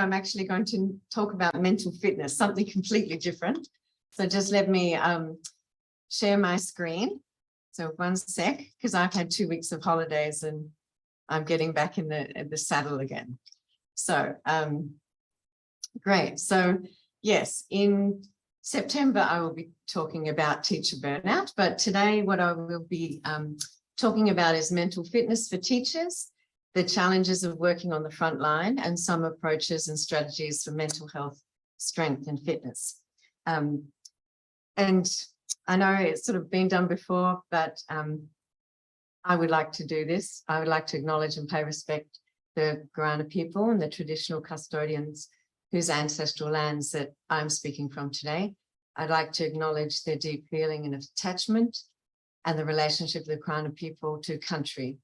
I'm actually going to talk about mental fitness, something completely different. So just let me share my screen. So one sec, because I've had 2 weeks of holidays and I'm getting back in the saddle again. So great. So yes, in September, I will be talking about teacher burnout, but today what I will be talking about is mental fitness for teachers, the challenges of working on the front line, and some approaches and strategies for mental health, strength and fitness. And I know it's sort of been done before, but I would like to do this. I would like to acknowledge and pay respect to the Kaurna people and the traditional custodians whose ancestral lands that I'm speaking from today. I'd like to acknowledge their deep feeling and attachment and the relationship of the Kaurna people to country,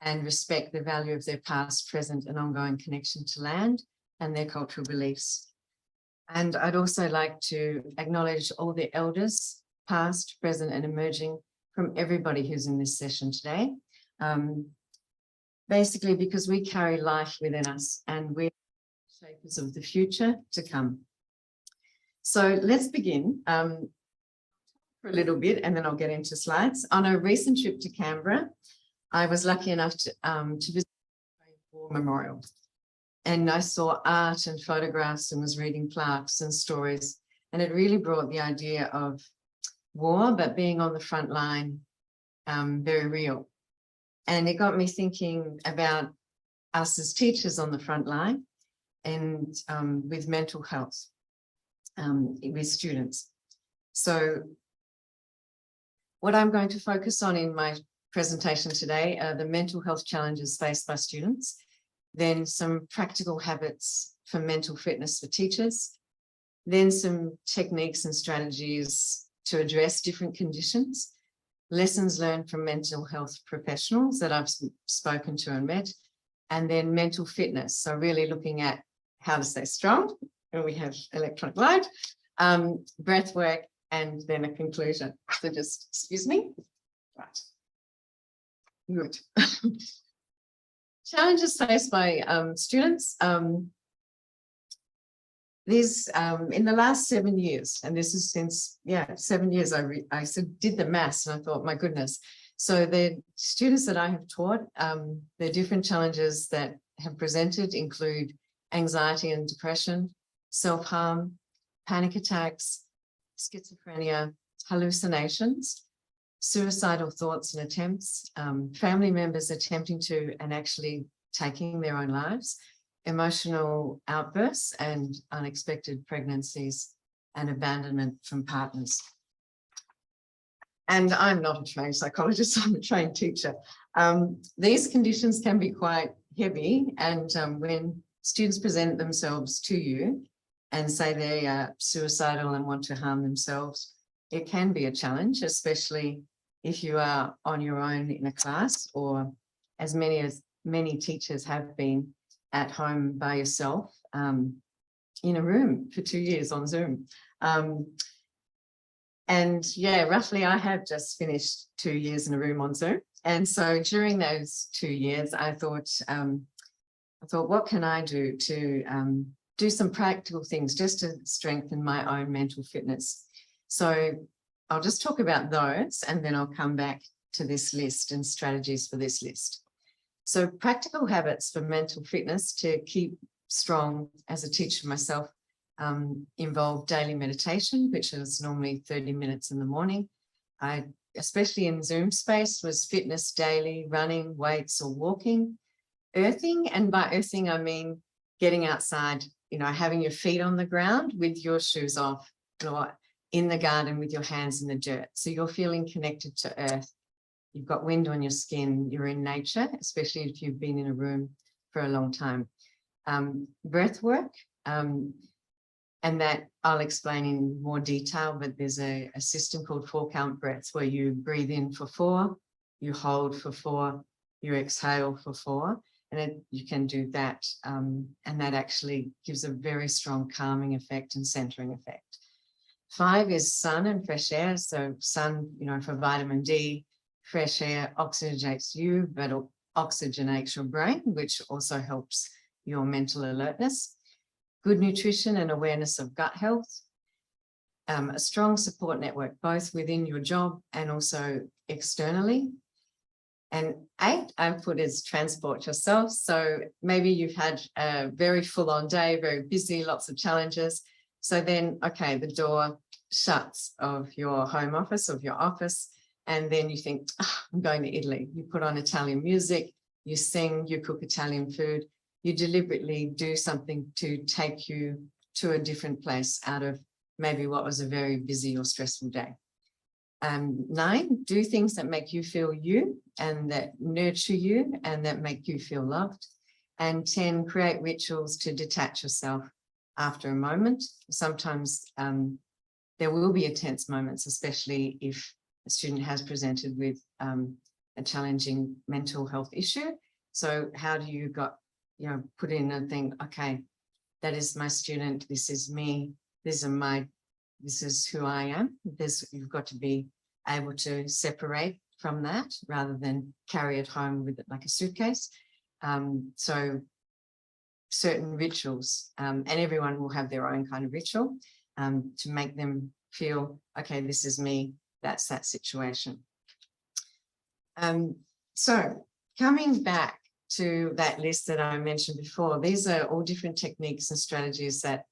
and respect the value of their past, present and ongoing connection to land and their cultural beliefs. And I'd also like to acknowledge all the elders, past, present and emerging, from everybody who's in this session today. Basically because we carry life within us and we're shapers of the future to come. So let's begin for a little bit and then I'll get into slides. On a recent trip to Canberra, I was lucky enough to visit the War Memorial, and I saw art and photographs and was reading plaques and stories, and it really brought the idea of war, but being on the front line, very real. And it got me thinking about us as teachers on the front line and with mental health with students. So what I'm going to focus on in my presentation today are the mental health challenges faced by students, then some practical habits for mental fitness for teachers, then some techniques and strategies to address different conditions, lessons learned from mental health professionals that I've spoken to and met, and then mental fitness. So really looking at how to stay strong, and we have electronic light, breath work, and then a conclusion. So just, excuse me. Right. Good. Challenges faced by students. These in the last 7 years, and this is since 7 years. I did the maths and I thought, my goodness. So the students that I have taught, the different challenges that have presented include anxiety and depression, self-harm, panic attacks, schizophrenia, hallucinations, suicidal thoughts and attempts, family members attempting to and actually taking their own lives, emotional outbursts and unexpected pregnancies, and abandonment from partners. And I'm not a trained psychologist, I'm a trained teacher. These conditions can be quite heavy, and when students present themselves to you and say they are suicidal and want to harm themselves, it can be a challenge, especially if you are on your own in a class, or as many teachers have been at home by yourself in a room for 2 years on Zoom. And yeah, roughly I have just finished 2 years in a room on Zoom. And so during those 2 years, I thought, what can I do to do some practical things just to strengthen my own mental fitness? So I'll just talk about those and then I'll come back to this list and strategies for this list. So practical habits for mental fitness to keep strong as a teacher myself involve daily meditation, which is normally 30 minutes in the morning. I, especially in Zoom space, was fitness daily, running, weights or walking. Earthing, and by earthing I mean getting outside, having your feet on the ground with your shoes off, or in the garden with your hands in the dirt. So you're feeling connected to earth. You've got wind on your skin, you're in nature, especially if you've been in a room for a long time. Breath work, and that I'll explain in more detail, but there's a system called 4 count breaths where you breathe in for 4, you hold for 4, you exhale for 4, and then you can do that. And that actually gives a very strong calming effect and centering effect. 5 is sun and fresh air. So sun, for vitamin D, fresh air oxygenates you, but oxygenates your brain, which also helps your mental alertness. good nutrition and awareness of gut health, a strong support network, both within your job and also externally. And 8, I've put as transport yourself. So maybe you've had a very full-on day, very busy, lots of challenges. So then, okay, the door shuts of your home office, of your office, and then you think, oh, I'm going to Italy. You put on Italian music, you sing, you cook Italian food, you deliberately do something to take you to a different place out of maybe what was a very busy or stressful day. 9, do things that make you feel you and that nurture you and that make you feel loved. And 10, create rituals to detach yourself after a moment. Sometimes there will be tense moments, especially if a student has presented with a challenging mental health issue. So how do you put in and think, okay, that is my student, this is me, this is who I am. You've got to be able to separate from that rather than carry it home with it like a suitcase. So certain rituals, and everyone will have their own kind of ritual to make them feel, okay, this is me, that's that situation. So coming back to that list that I mentioned before, these are all different techniques and strategies that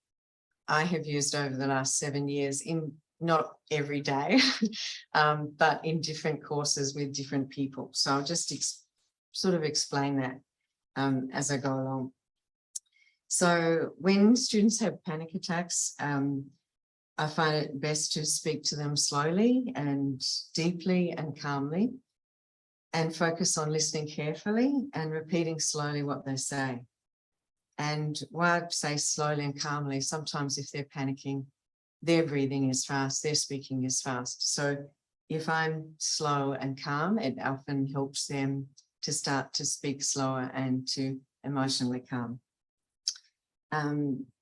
I have used over the last 7 years, in not every day, but in different courses with different people. So I'll just sort of explain that as I go along. So when students have panic attacks, I find it best to speak to them slowly and deeply and calmly, and focus on listening carefully and repeating slowly what they say. And why I say slowly and calmly, sometimes if they're panicking, their breathing is fast, their speaking is fast. So if I'm slow and calm, it often helps them to start to speak slower and to emotionally calm.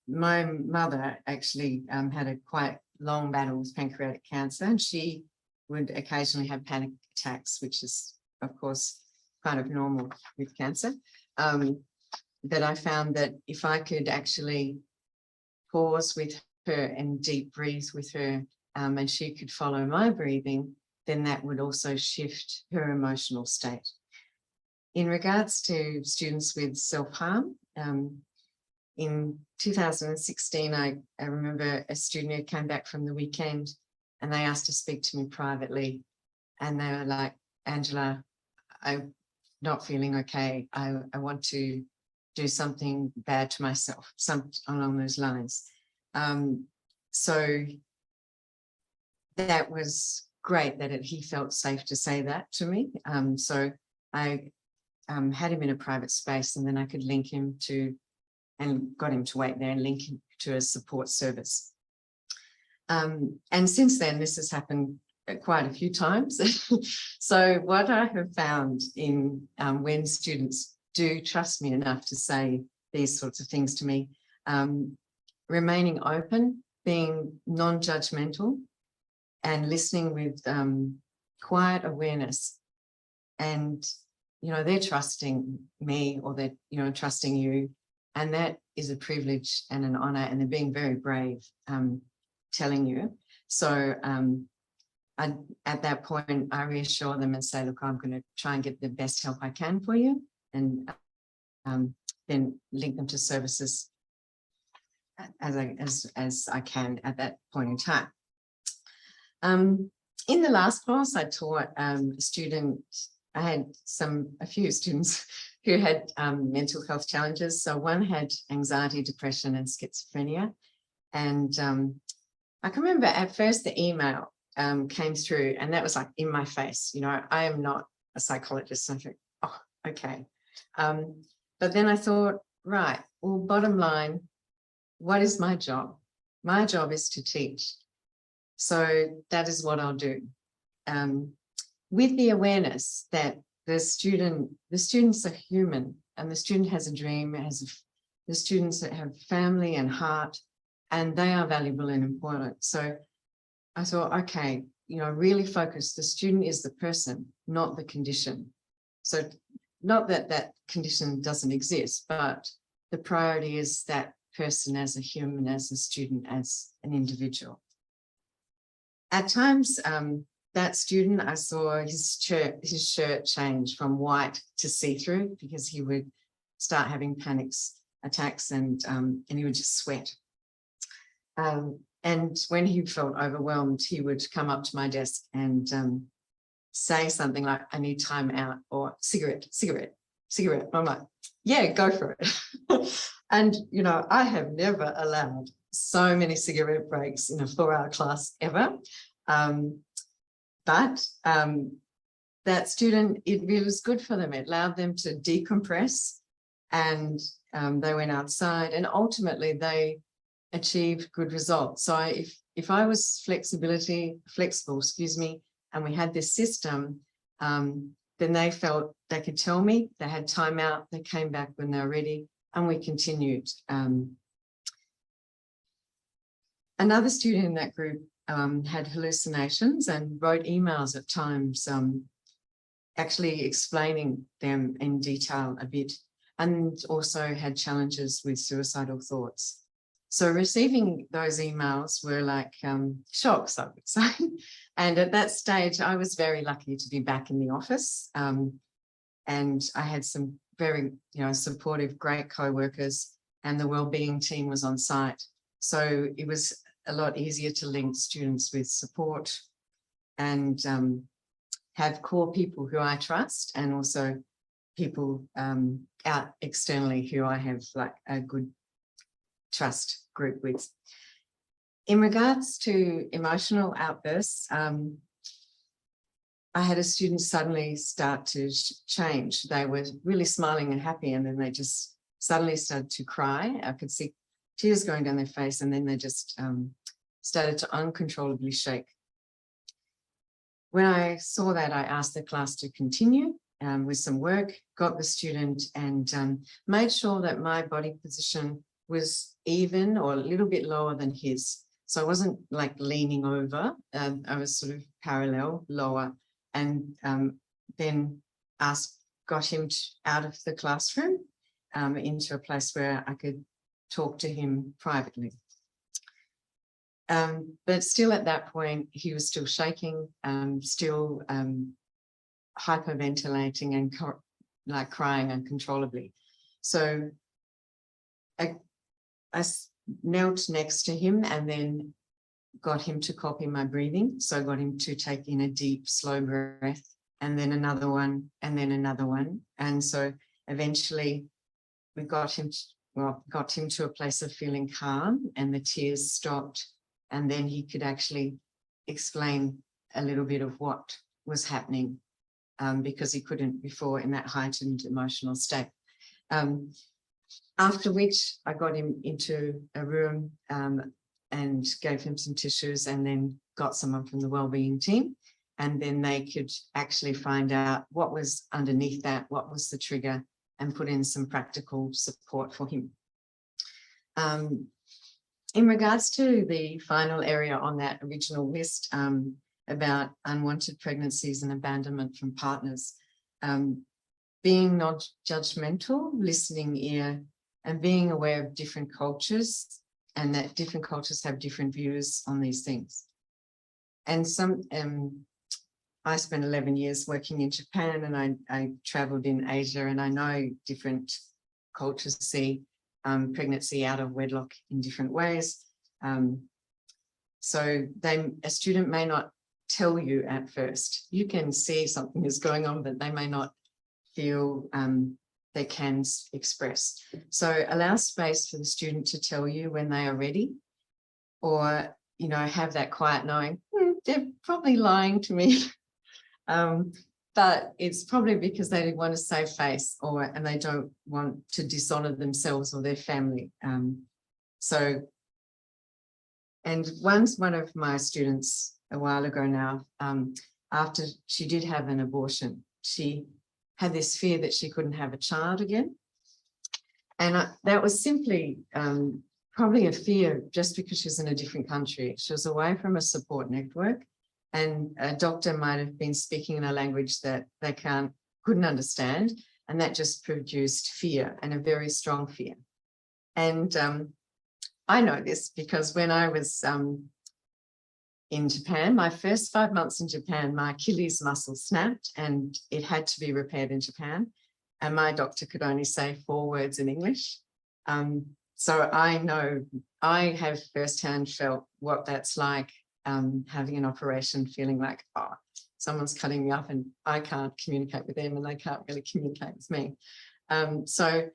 My mother actually had a quite long battle with pancreatic cancer, and she would occasionally have panic attacks, which is, of course, kind of normal with cancer. That I found that if I could actually pause with her and deep breathe with her, and she could follow my breathing, then that would also shift her emotional state. In regards to students with self-harm, in 2016, I remember a student who came back from the weekend and they asked to speak to me privately. And they were like, Angela, I'm not feeling okay. I want to do something bad to myself, along those lines. So that was great that he felt safe to say that to me. So I had him in a private space, and then I could link him to, and got him to wait there and link him to a support service. And since then, this has happened quite a few times. So what I have found in when students do trust me enough to say these sorts of things to me, remaining open, being non-judgmental, and listening with quiet awareness. And, they're trusting me, or they're, trusting you. And that is a privilege and an honor, and they're being very brave telling you. So at that point, I reassure them and say, look, I'm going to try and get the best help I can for you, and then link them to services as I can at that point in time. In the last class, I taught a student. I had a few students who had mental health challenges. So one had anxiety, depression, and schizophrenia. And I can remember at first the email came through, and that was like in my face. I am not a psychologist. So I thought, oh, okay. But then I thought, right, well, bottom line, what is my job? My job is to teach. So that is what I'll do. With the awareness that the students are human, and the student has a dream, the students that have family and heart, and they are valuable and important. So I thought, okay, really focus. The student is the person, not the condition. So not that that condition doesn't exist, but the priority is that person, as a human, as a student, as an individual. At times, that student, I saw his shirt change from white to see-through because he would start having panic attacks and he would just sweat. And when he felt overwhelmed, he would come up to my desk and say something like, "I need time out," or cigarette. I'm like, yeah, go for it. And, you know, I have never allowed so many cigarette breaks in a 4-hour class ever. But that student, it was good for them. It allowed them to decompress, and they went outside, and ultimately they achieved good results. So if I was flexible, and we had this system, then they felt they could tell me, they had time out, they came back when they were ready, and we continued. Another student in that group had hallucinations and wrote emails at times, actually explaining them in detail a bit, and also had challenges with suicidal thoughts. So receiving those emails were like shocks, I would say. And at that stage, I was very lucky to be back in the office. And I had some very, supportive, great co-workers, and the wellbeing team was on site. So it was a lot easier to link students with support and have core people who I trust, and also people out externally who I have like a good trust group with. In regards to emotional outbursts, I had a student suddenly start to change. They were really smiling and happy, and then they just suddenly started to cry. I could see tears going down their face, and then they just started to uncontrollably shake. When I saw that, I asked the class to continue with some work, got the student, and made sure that my body position was even or a little bit lower than his. So I wasn't like leaning over, I was sort of parallel, lower, and then got him out of the classroom into a place where I could talk to him privately. But still at that point, he was still shaking, still hyperventilating and like crying uncontrollably. So I knelt next to him and then got him to copy my breathing. So I got him to take in a deep, slow breath, and then another one, and then another one. And so eventually we got him to a place of feeling calm, and the tears stopped. And then he could actually explain a little bit of what was happening, because he couldn't before in that heightened emotional state. After which I got him into a room and gave him some tissues, and then got someone from the wellbeing team. And then they could actually find out what was underneath that, what was the trigger, and put in some practical support for him. In regards to the final area on that original list about unwanted pregnancies and abandonment from partners, being non-judgmental, listening ear, and being aware of different cultures, and that different cultures have different views on these things. And I spent 11 years working in Japan, and I traveled in Asia, and I know different cultures see pregnancy out of wedlock in different ways. So a student may not tell you at first. You can see something is going on, but they may not feel they can express. So allow space for the student to tell you when they are ready, or, have that quiet knowing, they're probably lying to me. But it's probably because they want to save face, and they don't want to dishonor themselves or their family. And once one of my students a while ago now, after she did have an abortion, she had this fear that she couldn't have a child again. And that was simply probably a fear just because she's in a different country. She was away from a support network, and a doctor might have been speaking in a language that they couldn't understand, and that just produced fear, and a very strong fear. And I know this because when I was in Japan, my first 5 months in Japan, my Achilles muscle snapped and it had to be repaired in Japan. And my doctor could only say 4 words in English. So I know, I have firsthand felt what that's like, having an operation, feeling like, oh, someone's cutting me up and I can't communicate with them and they can't really communicate with me. So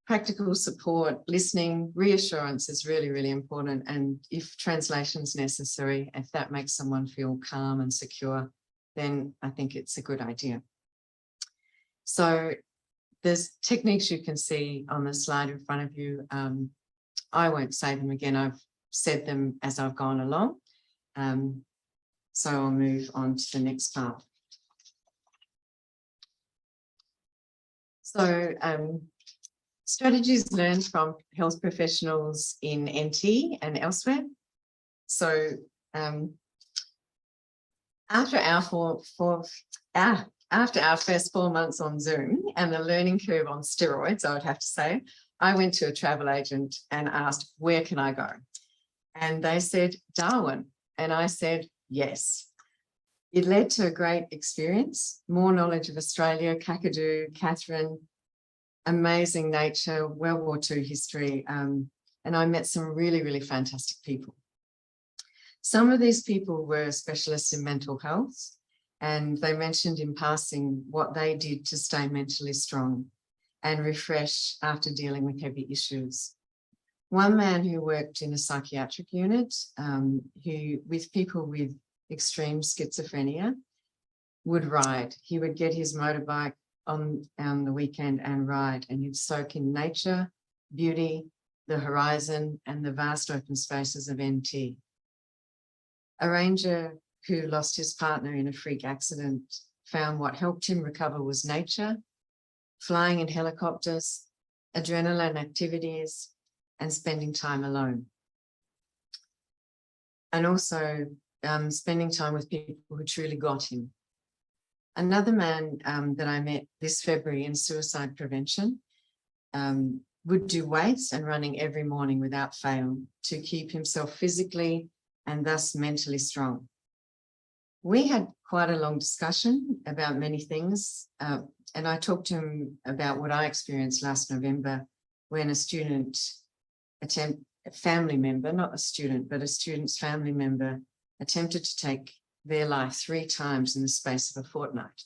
practical support, listening, reassurance is really, really important. And if translation's necessary, if that makes someone feel calm and secure, then I think it's a good idea. So there's techniques you can see on the slide in front of you. I won't say them again. I've said them as I've gone along. So I'll move on to the next part. So strategies learned from health professionals in NT and elsewhere. So after our first 4 months on Zoom and the learning curve on steroids, I would have to say, I went to a travel agent and asked, where can I go? And they said, Darwin. And I said, yes. It led to a great experience, more knowledge of Australia, Kakadu, Catherine, amazing nature, World War II history, and I met some really, really fantastic people. Some of these people were specialists in mental health, and they mentioned in passing what they did to stay mentally strong and refresh after dealing with heavy issues. One man who worked in a psychiatric unit, who with people with extreme schizophrenia, would ride. He would get his motorbike on the weekend and ride, and he'd soak in nature, beauty, the horizon, and the vast open spaces of NT. A ranger who lost his partner in a freak accident found what helped him recover was nature, flying in helicopters, adrenaline activities, and spending time alone. And also spending time with people who truly got him. Another man that I met this February in suicide prevention would do weights and running every morning without fail to keep himself physically and thus mentally strong. We had quite a long discussion about many things, and I talked to him about what I experienced last November when a student a family member, not a student, but a student's family member attempted to take their life 3 times in the space of a fortnight.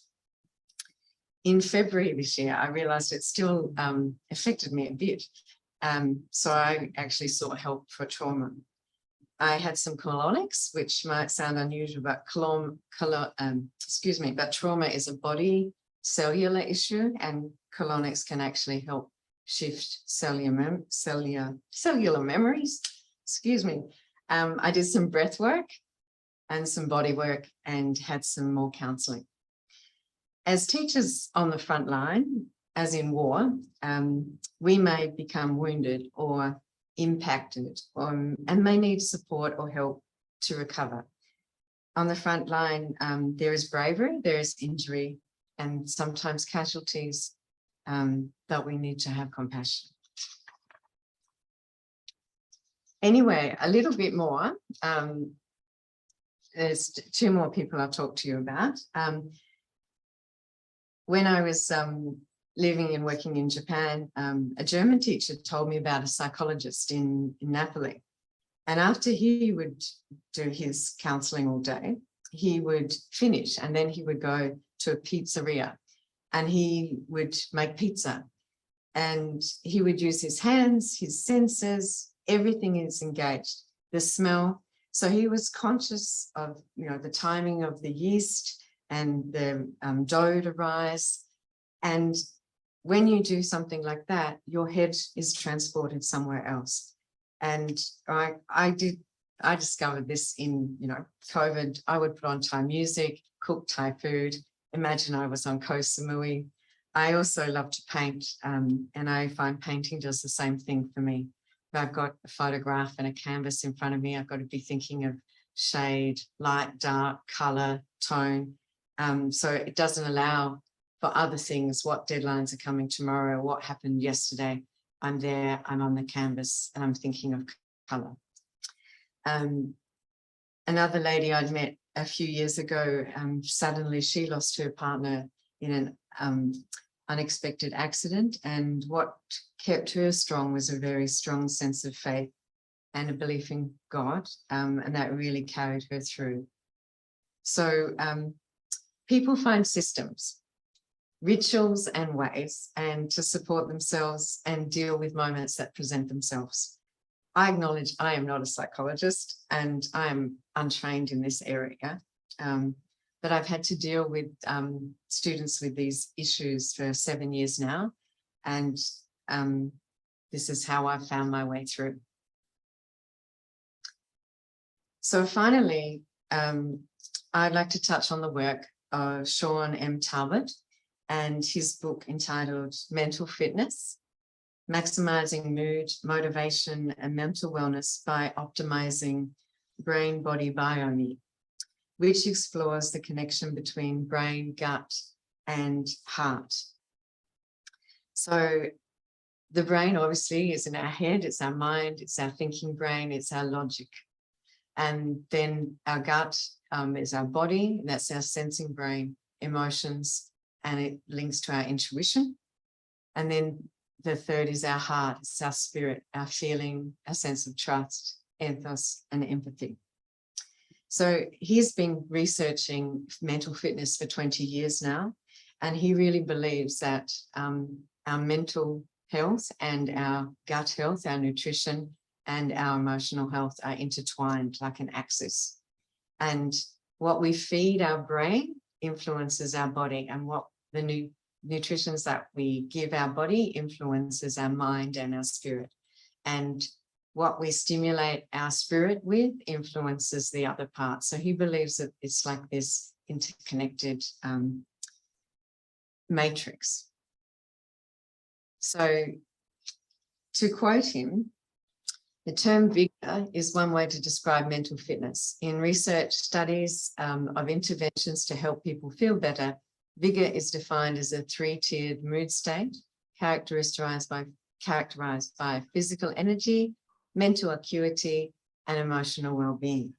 In February this year, I realized it still affected me a bit. So I actually sought help for trauma. I had some colonics, which might sound unusual, but but trauma is a body cellular issue, and colonics can actually help shift cellular memories. I did some breath work and some body work and had some more counselling. As teachers on the front line, as in war, we may become wounded or impacted and may need support or help to recover. On the front line, there is bravery, there is injury, and sometimes casualties that we need to have compassion. Anyway, a little bit more. There's 2 more people I'll talk to you about. When I was living and working in Japan, a German teacher told me about a psychologist in Napoli. And after he would do his counselling all day, he would finish and then he would go to a pizzeria and he would make pizza. And he would use his hands, his senses, everything is engaged, the smell. So he was conscious of, the timing of the yeast and the dough to rise. And when you do something like that, your head is transported somewhere else. And I discovered this in, COVID. I would put on Thai music, cook Thai food, imagine I was on Koh Samui. I also love to paint, and I find painting does the same thing for me. If I've got a photograph and a canvas in front of me, I've got to be thinking of shade, light, dark, colour, tone. So it doesn't allow for other things, what deadlines are coming tomorrow, what happened yesterday. I'm there, I'm on the canvas, and I'm thinking of colour. Another lady I'd met a few years ago, suddenly she lost her partner in an unexpected accident, and what kept her strong was a very strong sense of faith and a belief in God, and that really carried her through. So people find systems, rituals and ways and to support themselves and deal with moments that present themselves. I acknowledge I am not a psychologist and I am untrained in this area, but I've had to deal with students with these issues for 7 years now, and this is how I've found my way through. So finally, I'd like to touch on the work of Sean M Talbot and his book entitled Mental Fitness: Maximizing Mood, Motivation and Mental Wellness by Optimizing Brain-Body Biome, which explores the connection between brain, gut and heart. So the brain obviously is in our head, it's our mind, it's our thinking brain, it's our logic. And then our gut is our body, and that's our sensing brain, emotions, and it links to our intuition. And then the third is our heart, it's our spirit, our feeling, our sense of trust, ethos, and empathy. So he's been researching mental fitness for 20 years now, and he really believes that our mental health and our gut health, our nutrition, and our emotional health are intertwined like an axis. And what we feed our brain influences our body, and what the nutritions that we give our body influences our mind and our spirit. And what we stimulate our spirit with influences the other parts. So he believes that it's like this interconnected matrix. So to quote him, the term vigor is one way to describe mental fitness. In research studies of interventions to help people feel better, vigor is defined as a three-tiered mood state characterized by physical energy, mental acuity, and emotional well-being.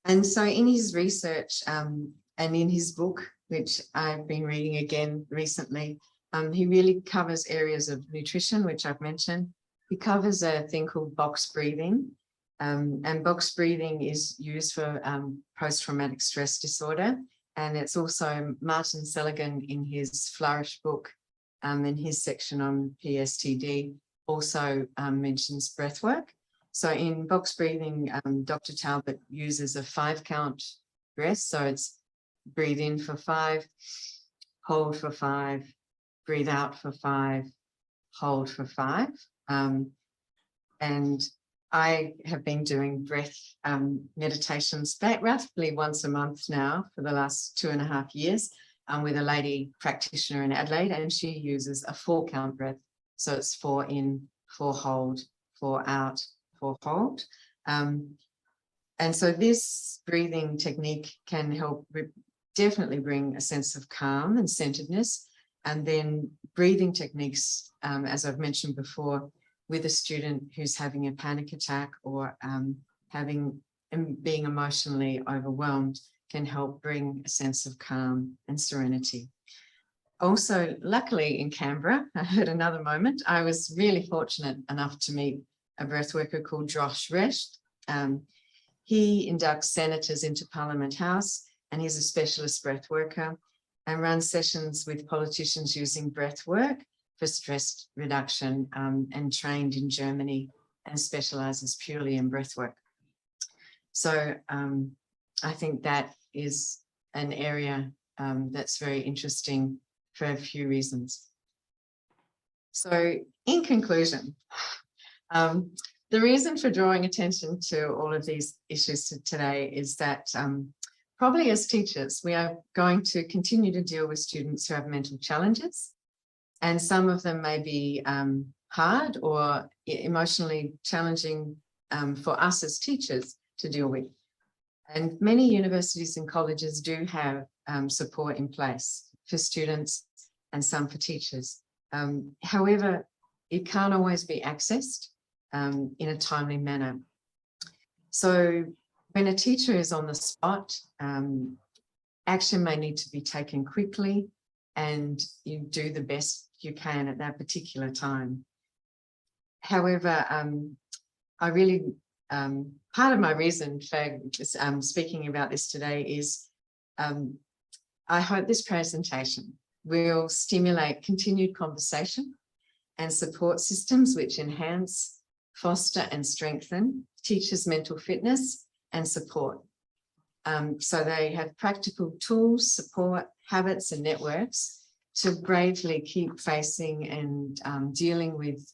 And so in his research and in his book, which I've been reading again recently, he really covers areas of nutrition, which I've mentioned. He covers a thing called box breathing, and box breathing is used for post-traumatic stress disorder. And it's also Martin Seligman in his Flourish book, in his section on PTSD, also mentions breath work. So in box breathing, Dr. Talbot uses a 5-count breath. So it's breathe in for 5, hold for 5, breathe out for 5, hold for 5. And I have been doing breath meditations roughly once a month now for the last 2.5 years with a lady practitioner in Adelaide, and she uses a 4-count breath. So it's 4 in, 4 hold, 4 out, 4 hold. And so this breathing technique can help definitely bring a sense of calm and centeredness. And then breathing techniques, as I've mentioned before, with a student who's having a panic attack or being emotionally overwhelmed, can help bring a sense of calm and serenity. Also, luckily in Canberra, I had another moment. I was really fortunate enough to meet a breathworker called Josh Resch. He inducts senators into Parliament House, and he's a specialist breath worker and runs sessions with politicians using breath work for stress reduction, and trained in Germany and specializes purely in breath work. So I think that is an area that's very interesting for a few reasons. So in conclusion, the reason for drawing attention to all of these issues today is that probably as teachers, we are going to continue to deal with students who have mental challenges, and some of them may be hard or emotionally challenging for us as teachers to deal with. And many universities and colleges do have support in place for students and some for teachers. However, it can't always be accessed in a timely manner. So when a teacher is on the spot, action may need to be taken quickly, and you do the best you can at that particular time. However, I really, part of my reason for speaking about this today is I hope this presentation will stimulate continued conversation and support systems which enhance, foster and strengthen teachers' mental fitness and support. So they have practical tools, support, habits and networks to bravely keep facing and dealing with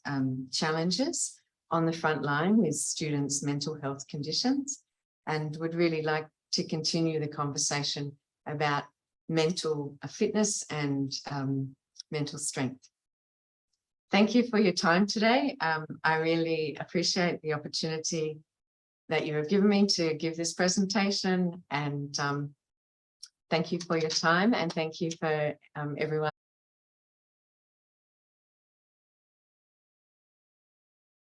challenges on the front line with students' mental health conditions, and would really like to continue the conversation about mental fitness and mental strength. Thank you for your time today. I really appreciate the opportunity that you have given me to give this presentation, and thank you for your time, and thank you for everyone.